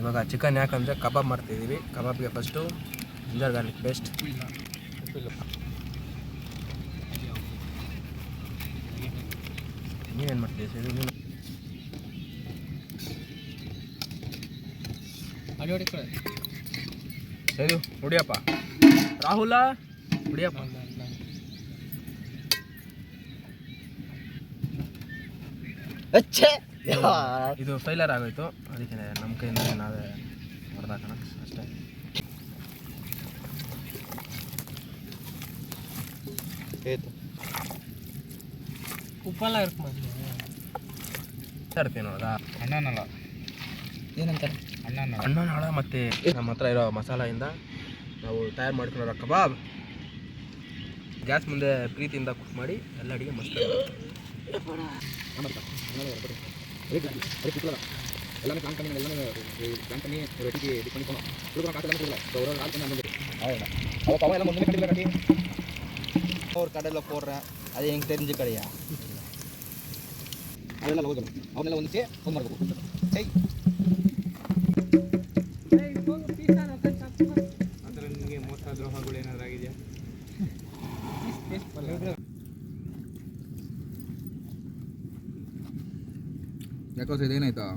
ಇವಾಗ ಚಿಕನ್ ಯಾಕಂದರೆ ಕಬಾಬ್ ಮಾಡ್ತಿದ್ದೀವಿ. ಕಬಾಬ್ಗೆ ಫಸ್ಟು ಜಿಂಜರ್ ಗಾರ್ಲಿಕ್ ಪೇಸ್ಟ್, ನೀವೇನು ಮಾಡ್ತೀವಿ ಸರ್? ಇದು ಹೊಡಿಯಪ್ಪ ರಾಹುಲ, ಹೊಡಿಯಪ್ಪ. ಇದು ಫೈಲರ್ ಆಗೋಯ್ತು, ಅದಕ್ಕೆ ನಮ್ಮ ಕೈಯಿಂದ ನಾವೇ ಹೊಡೆದಾಕೋಣ ಅಷ್ಟೇ. ಉಪ್ಪೆಲ್ಲ ಇರ್ತೀನಿ ನೋಡೋದಾ? ಅಣ್ಣನಲ್ಲ ಏನಂತಾರೆ ಅಣ್ಣನಾಳ. ಮತ್ತು ನಮ್ಮ ಹತ್ರ ಇರೋ ಮಸಾಲೆಯಿಂದ ನಾವು ತಯಾರು ಮಾಡ್ಕೊಂಡಿರೋ ಕಬಾಬ್ ಗ್ಯಾಸ್ ಮುಂದೆ ಪ್ರೀತಿಯಿಂದ ಕುಕ್ ಮಾಡಿ ಎಲ್ಲ ಅಡುಗೆ ಮಸ್ತ್ எல்லாமே பிளான் பண்ணி எல்லாமே பிளான் பண்ணி ஒரு வெட்டிக்கு இது பண்ணி போனோம். கொடுக்குறோம் காசு எல்லாமே கொடுக்கல. ஒரு ஒரு நாள் பண்ணி வந்து அவள் பவன் எல்லாம் ஒன்றுமே கண்டிப்பாக கட்டி ஒரு கடையில் போடுறேன். அது எனக்கு தெரிஞ்ச கடையா? அதெல்லாம் லோக்கல் அவனெல்லாம் வந்துச்சு ஃபோன் ಮಾಡ್ಬೇಕು. ಸರಿ ಅದರ ನಿಮಗೆ ಮೋಸ ದ್ರೋಹಗಳು ಏನಾದರೂ ಆಗಿದೆಯಾ? ಯಾಕೋ ಇದೇನಾಯ್ತಾ?